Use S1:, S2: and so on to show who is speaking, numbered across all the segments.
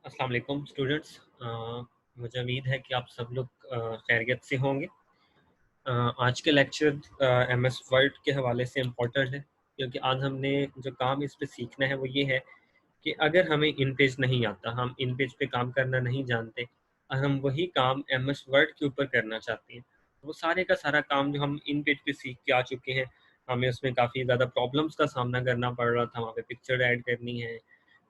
S1: अस्सलाम वालेकुम स्टूडेंट्स। मुझे उम्मीद है कि आप सब लोग खैरियत से होंगे। आज के लेक्चर एमएस वर्ड के हवाले से इम्पोर्टेंट है क्योंकि आज हमने जो काम इस पे सीखना है वो ये है कि अगर हमें इन पेज नहीं आता, हम इन पेज पे काम करना नहीं जानते और हम वही काम एमएस वर्ड के ऊपर करना चाहते हैं, तो वो सारे का सारा काम जो हम इन पेज पे सीख के आ चुके हैं, हमें उसमें काफ़ी ज़्यादा प्रॉब्लम्स का सामना करना पड़ रहा था। वहाँ पे पिक्चर ऐड करनी है,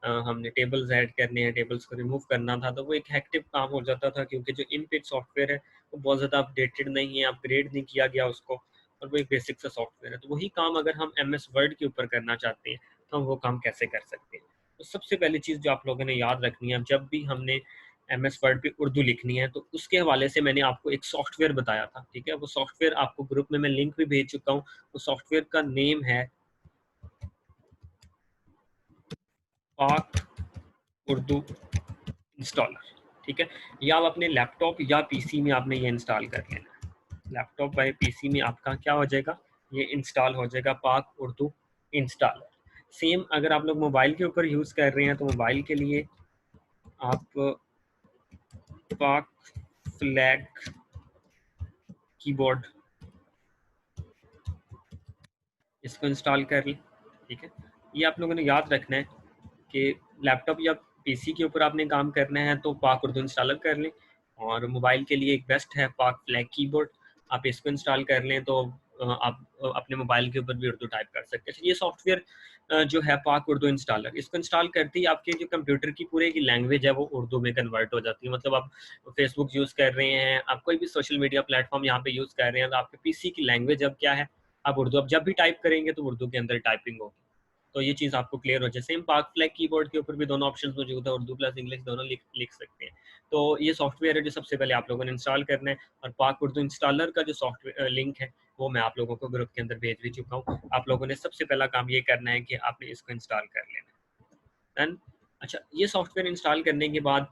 S1: हमने टेबल्स ऐड करने हैं, टेबल्स को रिमूव करना था, तो वो एक हेक्टिक काम हो जाता था क्योंकि जो इन पेज सॉफ्टवेयर है वो बहुत ज़्यादा अपडेटेड नहीं है, अपग्रेड नहीं किया गया उसको, और वो एक बेसिक सा सॉफ्टवेयर है। तो वही काम अगर हम एमएस वर्ड के ऊपर करना चाहते हैं तो हम वो काम कैसे कर सकते हैं। तो सबसे पहली चीज़ जो आप लोगों ने याद रखनी है, जब भी हमने एमएस वर्ड पे उर्दू लिखनी है तो उसके हवाले से मैंने आपको एक सॉफ्टवेयर बताया था, ठीक है। वो सॉफ्टवेयर आपको ग्रुप में मैं लिंक भी भेज चुका हूँ। वो सॉफ्टवेयर का नेम है पाक उर्दू इंस्टॉलर, ठीक है। या आप अपने लैपटॉप या पीसी में आपने ये इंस्टॉल कर लेना है। लैपटॉप या पीसी में आपका क्या हो जाएगा, ये इंस्टॉल हो जाएगा पाक उर्दू इंस्टॉलर। सेम अगर आप लोग मोबाइल के ऊपर यूज़ कर रहे हैं तो मोबाइल के लिए आप पाक फ्लैग कीबोर्ड इसको इंस्टॉल कर लें, ठीक है। ये आप लोगों ने याद रखना है कि लैपटॉप या पीसी के ऊपर आपने काम करना है तो पाक उर्दू इंस्टॉलर कर लें, और मोबाइल के लिए एक बेस्ट है पाक फ्लैग कीबोर्ड। आप इसको इंस्टॉल कर लें तो आप अपने मोबाइल के ऊपर भी उर्दू टाइप कर सकते हैं। ये सॉफ्टवेयर जो है पाक उर्दू इंस्टॉलर, इसको इंस्टॉल करते ही आपके जो कंप्यूटर की पूरे की लैंग्वेज है वो उर्दू में कन्वर्ट हो जाती है। मतलब आप फेसबुक यूज़ कर रहे हैं, आप कोई भी सोशल मीडिया प्लेटफॉर्म यहाँ पे यूज़ कर रहे हैं, तो आपके पीसी की लैंग्वेज अब क्या है, आप उर्दू। अब जब भी टाइप करेंगे तो उर्दू के अंदर टाइपिंग होगी। तो ये चीज़ आपको क्लियर हो जाए। सेम पाक फ्लैग कीबोर्ड के ऊपर भी दोनों ऑप्शंस मौजूद है, उर्दू प्लस इंग्लिश दोनों लिख सकते हैं। तो ये सॉफ्टवेयर है जो सबसे पहले आप लोगों ने इंस्टॉल करना है, और पाक उर्दू इंस्टॉलर का जो सॉफ्टवेयर लिंक है वो मैं आप लोगों को ग्रुप के अंदर भेज भी चुका हूँ। आप लोगों ने सबसे पहला काम ये करना है कि आपने इसको इंस्टॉल कर लेना है। डन। अच्छा, ये सॉफ्टवेयर इंस्टॉल करने के बाद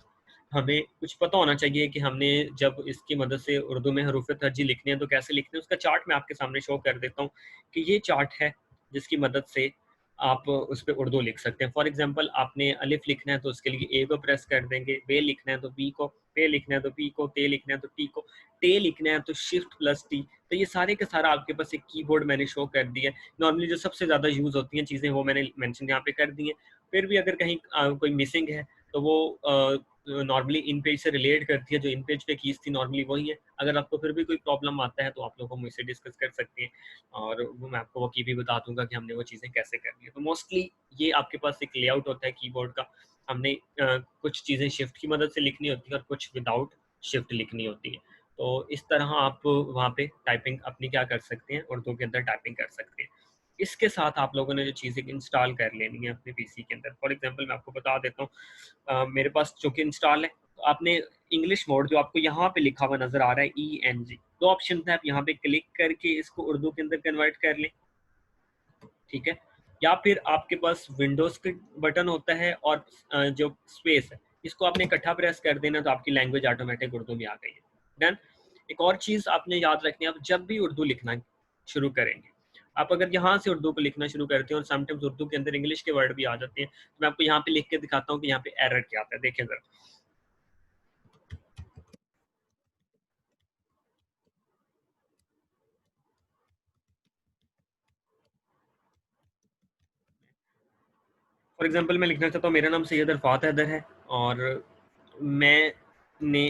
S1: हमें कुछ पता होना चाहिए कि हमने जब इसकी मदद से उर्दू में हरूफ तर्जी लिखने हैं तो कैसे लिखने हैं। उसका चार्ट मैं आपके सामने शो कर देता हूँ कि ये चार्ट है जिसकी मदद से आप उस पर उर्दू लिख सकते हैं। फॉर एग्जांपल आपने अलिफ लिखना है तो उसके लिए ए को प्रेस कर देंगे, बे लिखना है तो बी को, पे लिखना है तो पी को, ते लिखना है तो टी को, टे लिखना है तो शिफ्ट प्लस टी। तो ये सारे का सारा आपके पास एक कीबोर्ड मैंने शो कर दिया है। नॉर्मली जो सबसे ज़्यादा यूज़ होती हैं चीज़ें वो मैंने मेंशन यहाँ पे कर दी हैं। फिर भी अगर कहीं कोई मिसिंग है तो वो नॉर्मली इन पेज से रिलेट करती है, जो इन पेज पे कीज थी नॉर्मली वही है। अगर आपको फिर भी कोई प्रॉब्लम आता है तो आप लोग मुझसे डिस्कस कर सकते हैं, और वो मैं आपको वो की भी बता दूंगा कि हमने वो चीज़ें कैसे करनी है। तो मोस्टली ये आपके पास एक लेआउट होता है कीबोर्ड का। हमने कुछ चीज़ें शिफ्ट की मदद से लिखनी होती है और कुछ विदाउट शिफ्ट लिखनी होती है। तो इस तरह आप वहाँ पे टाइपिंग अपनी क्या कर सकते हैं, उर्दू के अंदर टाइपिंग कर सकते हैं। इसके साथ आप लोगों ने जो चीज़ें इंस्टॉल कर लेनी है अपने पीसी के अंदर। फॉर एग्जांपल मैं आपको बता देता हूँ, मेरे पास चूंकि इंस्टॉल है तो आपने इंग्लिश मोड जो आपको यहाँ पे लिखा हुआ नजर आ रहा है ENG, दो ऑप्शन है, आप यहाँ पे क्लिक करके इसको उर्दू के अंदर कन्वर्ट कर लें, ठीक है। या फिर आपके पास विंडोज के बटन होता है और जो स्पेस है इसको आपने इकट्ठा प्रेस कर देना तो आपकी लैंग्वेज ऑटोमेटिक उर्दू में आ गई है। डन। एक और चीज़ आपने याद रखनी है, आप जब भी उर्दू लिखना शुरू करेंगे, आप अगर यहाँ से उर्दू को लिखना शुरू करते हैं और समटाइम्स उर्दू के अंदर इंग्लिश के वर्ड भी आ जाते हैं, तो मैं आपको यहाँ पे लिख के दिखाता हूँ कि यहाँ पे एरर क्या आता है। देखिए जरा, फॉर एग्जांपल मैं लिखना चाहता हूँ मेरा नाम सैयद अरफात हैदर है और मैंने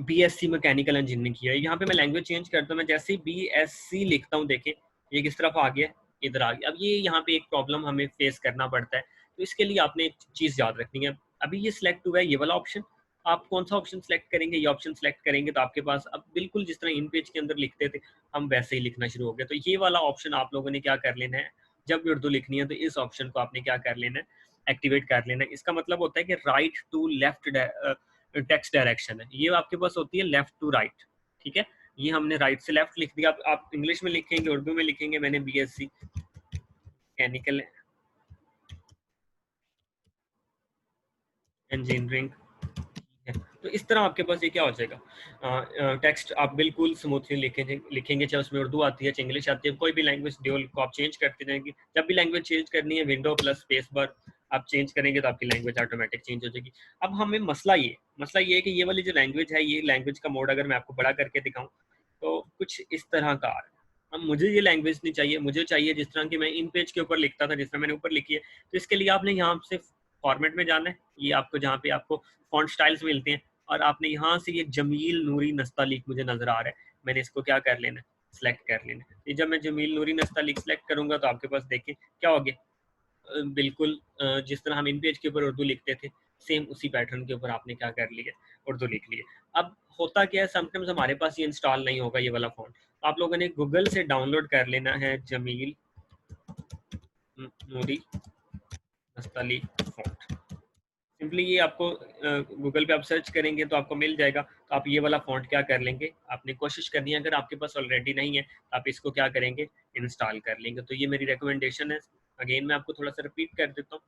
S1: BSc मैकेनिकल इंजीनियरिंग किया है। यहाँ पे मैं लैंग्वेज चेंज करता हूँ, मैं जैसे ही BSc लिखता हूँ देखें ये किस तरफ आ गया, इधर आ गया। अब ये यहाँ पे एक प्रॉब्लम हमें फेस करना पड़ता है, तो इसके लिए आपने एक चीज़ याद रखनी है। अभी ये सिलेक्ट हुआ है ये वाला ऑप्शन, आप कौन सा ऑप्शन सेलेक्ट करेंगे, ये ऑप्शन सेलेक्ट करेंगे तो आपके पास अब बिल्कुल जिस तरह इन पेज के अंदर लिखते थे हम वैसे ही लिखना शुरू हो गया। तो ये वाला ऑप्शन आप लोगों ने क्या कर लेना है, जब भी उर्दू लिखनी है तो इस ऑप्शन को आपने क्या कर लेना है, एक्टिवेट कर लेना है। इसका मतलब होता है कि right to left text direction है, ये आपके पास होती है लेफ्ट टू राइट, ठीक है। ये हमने राइट से लेफ्ट लिख दिया। आप इंग्लिश में लिखेंगे, उर्दू में लिखेंगे, मैंने BSc मैकेनिकल इंजीनियरिंग है। तो इस तरह आपके पास ये क्या हो जाएगा, टेक्स्ट आप बिल्कुल स्मूथली लिखेंगे चाहे उसमें उर्दू आती है चाहे इंग्लिश आती है, कोई भी लैंग्वेज ड्यूल को आप चेंज करते जाएंगे। जब भी लैंग्वेज चेंज करनी है विंडो प्लस स्पेस बार आप चेंज करेंगे तो आपकी लैंग्वेज ऑटोमेटिक चेंज हो जाएगी। अब हमें मसला ये है कि ये वाली जो लैंग्वेज है, ये लैंग्वेज का मोड अगर मैं आपको बड़ा करके दिखाऊं तो कुछ इस तरह का आ रहा है। अब मुझे ये लैंग्वेज नहीं चाहिए, मुझे चाहिए जिस तरह की मैं इन पेज के ऊपर लिखता था, जिस तरह मैंने ऊपर लिखी है। तो इसके लिए आपने यहाँ से फॉर्मेट में जाना है, ये आपको जहाँ पे आपको फॉन्ट स्टाइल्स मिलते हैं, और आपने यहाँ से ये जमील नूरी नस्तालीक मुझे नजर आ रहा है, मैंने इसको क्या कर लेना है, सेलेक्ट कर लेना है। ये जब मैं जमील नूरी नस्तालीक सेलेक्ट करूंगा तो आपके पास देखें क्या हो गया, बिल्कुल जिस तरह हम इन पेज के ऊपर उर्दू लिखते थे, सेम उसी पैटर्न के ऊपर आपने क्या कर लिया, उर्दू लिख लिया। अब होता क्या है, समटाइम्स हमारे पास ये इंस्टॉल नहीं होगा ये वाला फॉन्ट, तो आप लोगों ने गूगल से डाउनलोड कर लेना है जमील नूरी नस्तालीक फॉन्ट। सिंपली ये आपको गूगल पे आप सर्च करेंगे तो आपको मिल जाएगा। तो आप ये वाला फॉन्ट क्या कर लेंगे, आपने कोशिश करनी है, अगर आपके पास ऑलरेडी नहीं है तो आप इसको क्या करेंगे, इंस्टॉल कर लेंगे। तो ये मेरी रिकमेंडेशन है। अगेन मैं आपको थोड़ा सा रिपीट कर देता हूँ।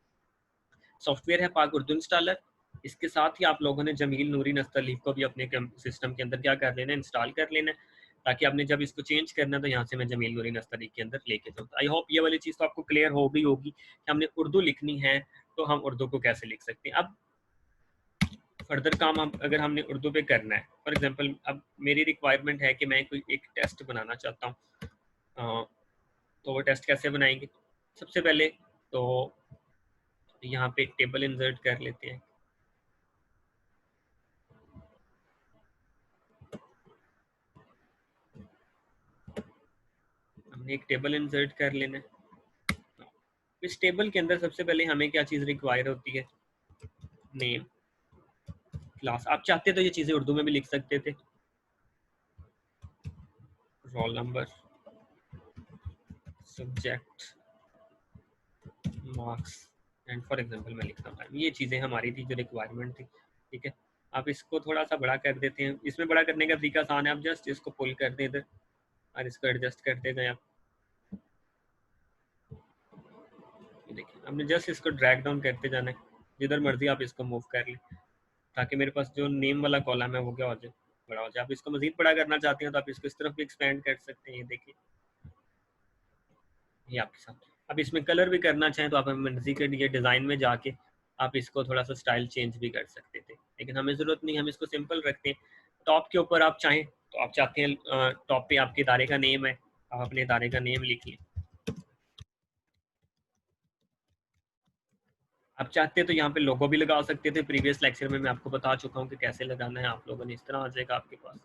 S1: सॉफ्टवेयर है पाक उर्दू इंस्टॉलर, इसके साथ ही आप लोगों ने जमील नूरी नस्तलीफ को भी अपने सिस्टम के अंदर क्या कर लेना है, इंस्टॉल कर लेना है, ताकि आपने जब इसको चेंज करना है तो यहाँ से मैं जमील नूरी नस्तलीफ के अंदर लेके जाऊँ। आई होप ये वाली चीज़ तो आपको क्लियर हो गई होगी कि हमने उर्दू लिखनी है तो हम उर्दू को कैसे लिख सकते हैं। अब फर्दर काम हम अगर हमने उर्दू पे करना है, फॉर एग्जांपल अब मेरी रिक्वायरमेंट है कि मैं कोई एक टेस्ट बनाना चाहता हूँ, तो वो टेस्ट कैसे बनाएंगे, सबसे पहले तो यहाँ पे एक टेबल इंसर्ट कर लेते हैं। हमने एक टेबल इंसर्ट कर लेना है। इस टेबल के अंदर सबसे पहले हमें क्या चीज़ रिक्वायर होती है, नेम, क्लास। आप चाहते तो ये चीज़ें उर्दू में भी लिख सकते थे, roll number, subject, marks, and for example मैं लिखता हूँ। ये चीज़ें हमारी थी जो रिक्वायरमेंट थी, ठीक है। आप इसको थोड़ा सा बड़ा कर देते हैं। इसमें बड़ा करने का तरीका आसान है, आप जस्ट इसको पुल कर दें इधर और इसको एडजस्ट करते गए आप। देखिए आपने जस्ट इसको ड्रैग डाउन करते जाना है, जिधर मर्जी आप इसको मूव कर लें, ताकि मेरे पास जो नेम वाला कॉलम है वो क्या हो जाए, बड़ा हो जाए। आप इसको मजीद बड़ा करना चाहते हैं तो आप इसको इस तरफ भी एक्सपेंड कर सकते हैं। ये देखिए ये आपके साथ। अब इसमें कलर भी करना चाहें तो आप मर्जी के ये डिज़ाइन में जाके आप इसको थोड़ा सा स्टाइल चेंज भी कर सकते थे, लेकिन हमें ज़रूरत नहीं, हम इसको सिंपल रखते हैं। टॉप के ऊपर आप चाहें तो आप चाहते हैं टॉप पे आपके इदारे का नेम है, आप अपने इदारे का नेम लिख लें। आप चाहते तो यहाँ पे लोगो भी लगा सकते थे, प्रीवियस लेक्चर में मैं आपको बता चुका हूँ कि कैसे लगाना है। आप लोगों ने इस तरह आ जाएगा आपके पास।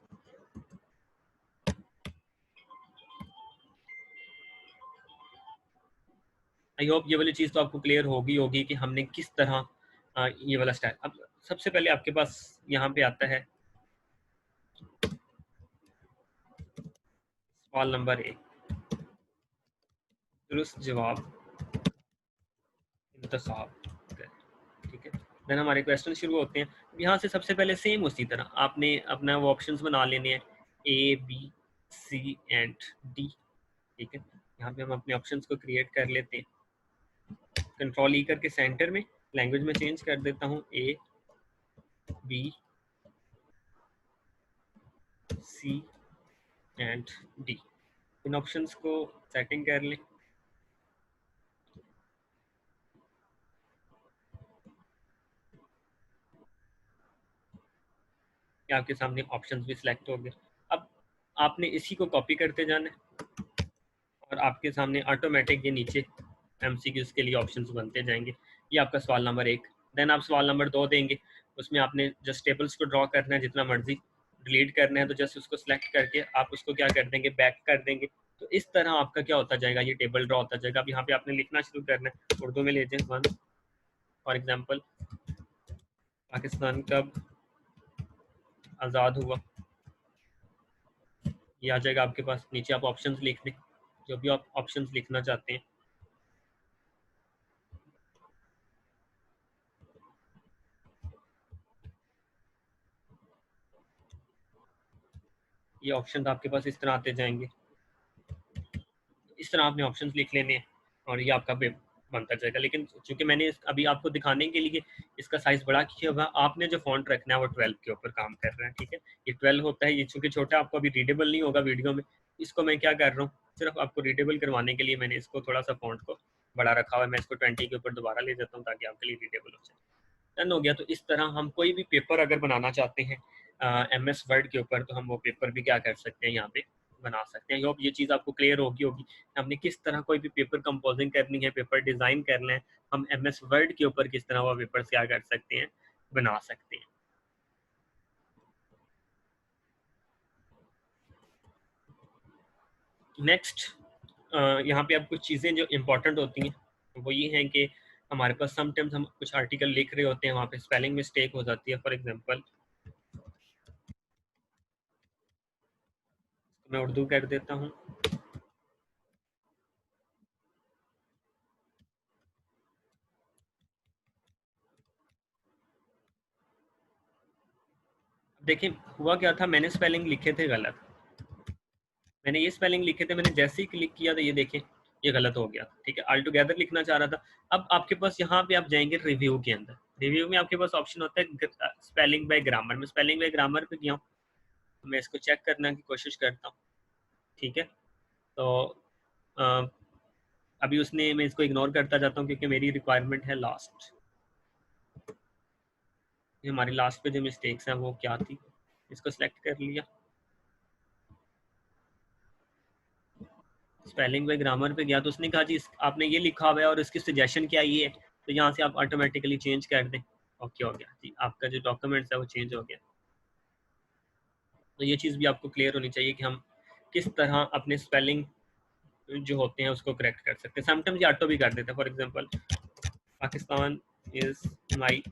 S1: आई होप ये वाली चीज़ तो आपको क्लियर होगी कि हमने किस तरह ये वाला स्टाइल। अब सबसे पहले आपके पास यहाँ पे आता है सवाल नंबर 1, दुरुस्त जवाब इंतखाब, ठीक है। देन हमारे क्वेश्चन शुरू होते हैं। यहाँ से सबसे पहले सेम उसी तरह आपने अपना वो ऑप्शंस बना लेने हैं, A B C and D, ठीक है। यहाँ पे हम अपने ऑप्शंस को क्रिएट कर लेते हैं। कंट्रोल ई करके सेंटर में लैंग्वेज में चेंज कर देता हूँ, A B C and D. इन ऑप्शंस को सेटिंग कर लें। आपके सामने ऑप्शंस भी सिलेक्ट हो गए। अब आपने इसी को कॉपी करते जाना है और आपके सामने ऑटोमेटिक ये नीचे एमसीक्यूज के लिए ऑप्शंस बनते जाएंगे। ये आपका सवाल नंबर 1। देन आप सवाल नंबर 2 देंगे, उसमें आपने जस्ट टेबल्स को ड्रॉ करना है, जितना मर्जी डिलीट करना है तो जस्ट उसको सिलेक्ट करके आप उसको क्या कर देंगे, बैक कर देंगे। तो इस तरह आपका क्या होता जाएगा, ये टेबल ड्रॉ होता जाएगा। अब यहाँ पे आपने लिखना शुरू करना है, उर्दू में ले जाए वन, फॉर एग्जाम्पल पाकिस्तान कब आज़ाद हुआ, ये आ जाएगा आपके पास। नीचे आप ऑप्शंस लिख दें, जो भी आप ऑप्शंस लिखना चाहते हैं। ये ऑप्शन आपके पास इस तरह आते जाएंगे। इस तरह आपने ऑप्शंस लिख लेने हैं और ये आपका बनता जाएगा। लेकिन चूंकि मैंने अभी आपको दिखाने के लिए इसका साइज बड़ा किया होगा, आपने जो फॉन्ट रखना है वो 12 के ऊपर काम कर रहा है, ठीक है। ये 12 होता है। ये चूंकि छोटा आपको अभी रीडेबल नहीं होगा वीडियो में, इसको मैं क्या कर रहा हूँ, सिर्फ आपको रीडेबल करवाने के लिए मैंने इसको थोड़ा सा फॉन्ट को बड़ा रखा हुआ है, मैं इसको 20 के ऊपर दोबारा ले जाता हूँ ताकि आपके लिए रीडेबल हो जाए। डन हो गया। तो इस तरह हम कोई भी पेपर अगर बनाना चाहते हैं MS वर्ड के ऊपर, तो हम वो पेपर भी क्या कर सकते हैं, यहाँ पे बना सकते हैं। होप ये चीज़ आपको क्लियर होगी हमने किस तरह कोई भी पेपर कंपोजिंग करनी है, पेपर डिज़ाइन करना है, हम MS वर्ड के ऊपर किस तरह वो पेपर क्या कर सकते हैं, बना सकते हैं। नेक्स्ट यहाँ पे अब कुछ चीज़ें जो इम्पोर्टेंट होती हैं वो ये हैं कि हमारे पास समटाइम्स हम कुछ आर्टिकल लिख रहे होते हैं, वहाँ पे स्पेलिंग मिस्टेक हो जाती है। फॉर एग्जांपल मैं उर्दू कर देता हूँ। देखिए हुआ क्या था, मैंने स्पेलिंग लिखे थे गलत, मैंने ये स्पेलिंग लिखे थे, मैंने जैसे ही क्लिक किया तो ये देखें ये गलत हो गया। ठीक है, ऑल टुगेदर लिखना चाह रहा था। अब आपके पास यहाँ पे आप जाएंगे रिव्यू के अंदर, रिव्यू में आपके पास ऑप्शन होता है स्पेलिंग बाय ग्रामर। मैं स्पेलिंग बाय ग्रामर पे गया हूँ, मैं इसको चेक करने की कोशिश करता हूँ। ठीक है, तो अभी उसने, मैं इसको इग्नोर करता जाता हूँ क्योंकि मेरी रिक्वायरमेंट है लास्ट। हमारी लास्ट पे जो मिस्टेक्स हैं वो क्या थी, इसको सिलेक्ट कर लिया, स्पेलिंग बाय ग्रामर पे गया तो उसने कहा जी आपने ये लिखा हुआ है और इसकी सजेशन क्या ये है, तो यहाँ से आप ऑटोमेटिकली चेंज कर दें। ओके हो गया जी, आपका जो डॉक्यूमेंट्स है वो चेंज हो गया। तो ये चीज़ भी आपको क्लियर होनी चाहिए कि हम किस तरह अपने स्पेलिंग जो होते हैं उसको करेक्ट कर सकते हैं। समटाइम्स ये ऑटो भी कर देते हैं। For example Pakistan is my,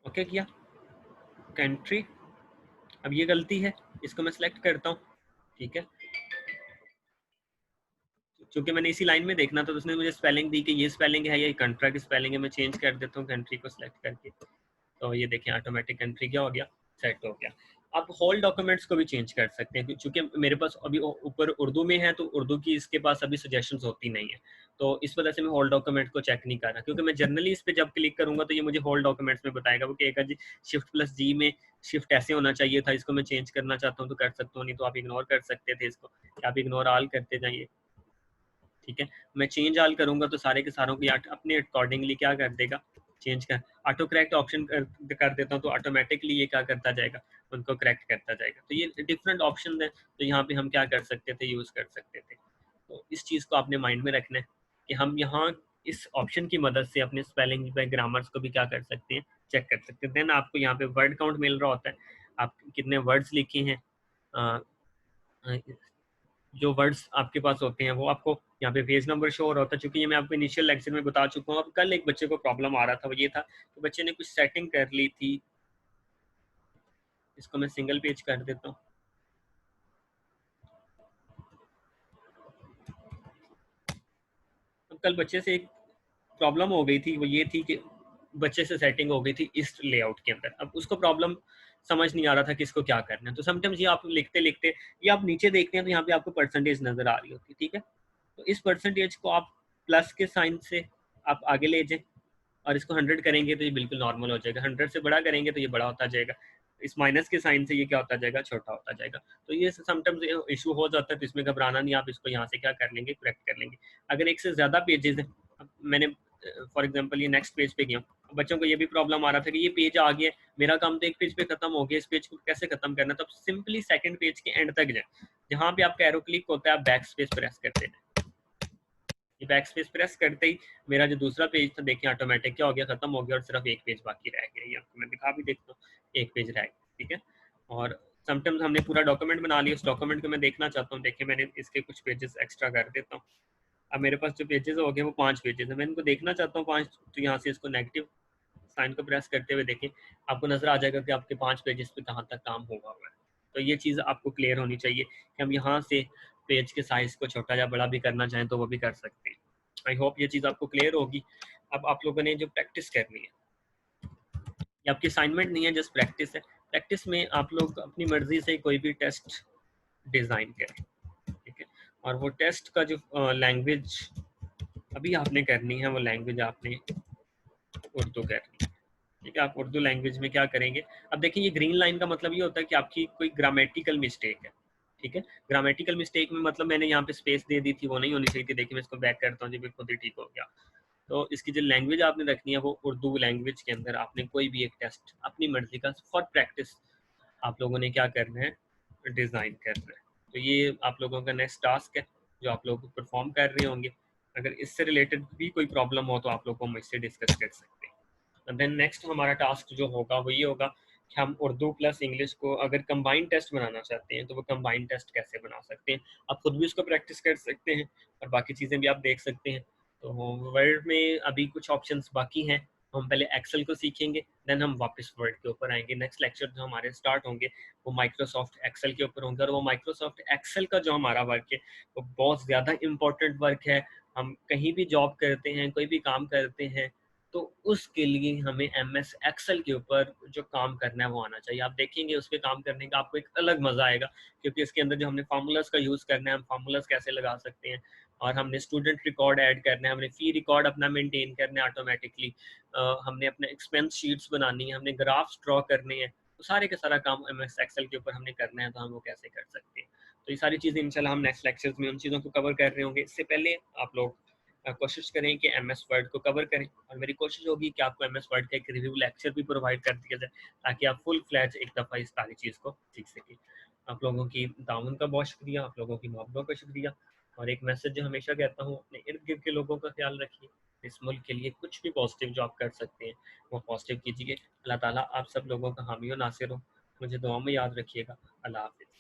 S1: okay किया, कंट्री, अब ये गलती है, इसको मैं सिलेक्ट करता हूँ। ठीक है, क्योंकि मैंने इसी लाइन में देखना था तो उसने मुझे स्पेलिंग दी कि ये स्पेलिंग है, ये कंट्रा की स्पेलिंग है। मैं चेंज कर देता हूँ कंट्री को सिलेक्ट करके, तो ये देखें ऑटोमेटिक कंट्री क्या हो गया, सेट हो गया। आप होल डॉक्यूमेंट्स को भी चेंज कर सकते हैं, क्योंकि मेरे पास अभी ऊपर उर्दू में है तो उर्दू की इसके पास अभी सजेशंस होती नहीं है, तो इस वजह से मैं होल डॉक्यूमेंट को चेक नहीं कर रहा। क्योंकि मैं जनरली इस पे जब क्लिक करूंगा तो ये मुझे होल डॉक्यूमेंट्स में बताएगा, वो कहेगा जी Shift+G में शिफ्ट ऐसे होना चाहिए था, इसको मैं चेंज करना चाहता हूँ तो कर सकता हूँ, नहीं तो आप इग्नोर कर सकते थे इसको, आप इग्नोर ऑल करते जाइए। ठीक है, मैं चेंज ऑल करूंगा तो सारे के सारों की अपने अकॉर्डिंगली क्या कर देगा, चेंज कर, ऑटो करेक्ट ऑप्शन कर देता हूँ तो ऑटोमेटिकली ये क्या करता जाएगा, उनको करेक्ट करता जाएगा। तो ये डिफरेंट ऑप्शन है, तो यहाँ पे हम क्या कर सकते थे, यूज़ कर सकते थे। तो इस चीज़ को आपने माइंड में रखना है कि हम यहाँ इस ऑप्शन की मदद से अपने स्पेलिंग बाय ग्रामर्स को भी क्या कर सकते हैं, चेक कर सकते हैं। देन आपको यहाँ पे वर्ड काउंट मिल रहा होता है, आप कितने वर्ड्स लिखे हैं, जो वर्ड्स आपके पास होते हैं वो आपको यहाँ पे पेज नंबर शो हो रहा होता है। चूंकि ये मैं आपको इनिशियल लेक्चर में बता चुका हूँ। अब कल एक बच्चे को प्रॉब्लम आ रहा था, वो ये था कि बच्चे ने कुछ सेटिंग कर ली थी, इसको मैं सिंगल पेज कर देता हूँ। अब कल बच्चे से एक प्रॉब्लम हो गई थी, वो ये थी कि बच्चे से सेटिंग हो गई थी इस लेआउट के अंदर। अब उसको प्रॉब्लम समझ नहीं आ रहा था कि इसको क्या करना है। तो समटाइम्स ये आप लिखते लिखते, ये आप नीचे देखते हैं तो यहाँ पे आपको परसेंटेज नजर आ रही होती है। ठीक है, तो इस परसेंटेज को आप प्लस के साइन से आप आगे ले जाएं और इसको 100 करेंगे तो ये बिल्कुल नॉर्मल हो जाएगा, 100 से बड़ा करेंगे तो ये बड़ा होता जाएगा, इस माइनस के साइन से ये क्या होता जाएगा, छोटा होता जाएगा। तो ये समटाइम्स इशू हो जाता है, तो इसमें घबराना नहीं, आप इसको यहाँ से क्या कर लेंगे, करेक्ट कर लेंगे। अगर एक से ज़्यादा पेजेस हैं, मैंने फॉर एग्जांपल ये नेक्स्ट पेज पे गया, बच्चों को ये भी प्रॉब्लम आ रहा था कि ये पेज आ गया, मेरा काम तो एक पेज पे खत्म हो गया, इस पेज को कैसे खत्म करना। तो सिंपली सेकंड पेज के एंड तक जाए, जहाँ पे आपका एरो क्लिक होता है आप बैक स्पेस प्रेस करते हैं। ये बैक स्पेस प्रेस करते ही मेरा जो दूसरा पेज था देखिए ऑटोमेटिक क्या हो गया, खत्म हो गया और सिर्फ एक पेज बाकी रह गया। ये आपको मैं दिखा भी देखता हूँ, एक पेज रह गया। ठीक है, और समटाइम्स हमने पूरा डॉक्यूमेंट बना लिया, उस डॉक्यूमेंट को मैं देखना चाहता हूँ, देखिए मैंने इसके कुछ पेजेस एक्स्ट्रा कर देता हूँ। अब मेरे पास जो पेजेस हो गए वो 5 पेजेस है, मैं इनको देखना चाहता हूँ 5, तो यहाँ से इसको नेगेटिव साइन को प्रेस करते हुए देखें, आपको नजर आ जाएगा कि आपके 5 पेजेस पे कहाँ तक काम हुआ हुआ है। तो ये चीज़ आपको क्लियर होनी चाहिए कि हम यहाँ से पेज के साइज को छोटा या बड़ा भी करना चाहें तो वो भी कर सकते हैं। आई होप ये चीज़ आपको क्लियर होगी। अब आप लोगों ने जो प्रैक्टिस करनी है, ये आपकी असाइनमेंट नहीं है, जस्ट प्रैक्टिस है। प्रैक्टिस में आप लोग अपनी मर्जी से कोई भी टेस्ट डिज़ाइन करें। ठीक है, और वो टेस्ट का जो लैंग्वेज अभी आपने करनी है वो लैंग्वेज आपने उर्दू करनी है। ठीक है, आप उर्दू लैंग्वेज में क्या करेंगे, अब देखिए ये ग्रीन लाइन का मतलब ये होता है कि आपकी कोई ग्रामेटिकल मिस्टेक है, ठीक है। ग्रामेटिकल मिस्टेक में मतलब मैंने यहाँ पे स्पेस दे दी थी, वो नहीं होनी चाहिए थी। देखिए मैं इसको बैक करता हूँ जी, खुद ही ठीक हो गया। तो इसकी जो लैंग्वेज आपने रखनी है वो उर्दू लैंग्वेज के अंदर आपने कोई भी एक टेस्ट अपनी मर्जी का फॉर प्रैक्टिस आप लोगों ने क्या करना है, डिज़ाइन करना है। तो ये आप लोगों का नेक्स्ट टास्क है जो आप लोग परफॉर्म कर रहे होंगे। अगर इससे रिलेटेड भी कोई प्रॉब्लम हो तो आप लोग को मुझसे डिस्कस कर सकते हैं। देन नेक्स्ट हमारा टास्क जो होगा वो ये होगा कि हम उर्दू प्लस इंग्लिश को अगर कंबाइंड टेस्ट बनाना चाहते हैं तो वो कंबाइंड टेस्ट कैसे बना सकते हैं। आप खुद भी उसको प्रैक्टिस कर सकते हैं और बाकी चीज़ें भी आप देख सकते हैं। तो वर्ड में अभी कुछ ऑप्शंस बाकी हैं, हम पहले एक्सेल को सीखेंगे, देन हम वापस वर्ड के ऊपर आएंगे। नेक्स्ट लेक्चर जो हमारे स्टार्ट होंगे वो माइक्रोसॉफ्ट एक्सेल के ऊपर होंगे, और वो माइक्रोसॉफ्ट एक्सेल का जो हमारा वर्क है वो बहुत ज़्यादा इंपॉर्टेंट वर्क है। हम कहीं भी जॉब करते हैं, कोई भी काम करते हैं, तो उसके लिए हमें एम एस एक्सेल के ऊपर जो काम करना है वो आना चाहिए। आप देखेंगे उस पर काम करने का आपको एक अलग मज़ा आएगा, क्योंकि इसके अंदर जो हमने फार्मूलाज का यूज़ करना है, हम फार्मूलाज कैसे लगा सकते हैं, और हमने स्टूडेंट रिकॉर्ड ऐड करना है, हमने फ़ी रिकॉर्ड अपना मेंटेन करना है ऑटोमेटिकली, हमने अपने एक्सपेंस शीट्स बनानी है, हमने ग्राफ्स ड्रॉ करने हैं, तो सारे का सारा काम एम एस एक्सेल के ऊपर हमने करना है। तो हम वो कैसे कर सकते हैं, तो ये सारी चीज़ें इंशाल्लाह हम नेक्स्ट लेक्चर्स में उन चीज़ों को कवर कर रहे होंगे। इससे पहले आप लोग कोशिश करें कि एम एस वर्ड को कवर करें, और मेरी कोशिश होगी कि आपको एम एस वर्ड का एक रिव्यू लेक्चर भी प्रोवाइड कर दिया जाए ताकि आप फुल फ्लैज एक दफ़ा इस सारी चीज़ को सीख सकें। आप लोगों की ताउन का बहुत शुक्रिया, आप लोगों की मोहब्बतों का शुक्रिया, और एक मैसेज जो हमेशा कहता हूँ, अपने इर्द गिर्द के लोगों का ख्याल रखिए। इस मुल्क के लिए कुछ भी पॉजिटिव जो आप कर सकते हैं वो पॉजिटिव कीजिए। अल्लाह ताला आप सब लोगों का हामी और नासिर हो। मुझे दुआ में याद रखिएगा। अल्लाह हाफ़िज़।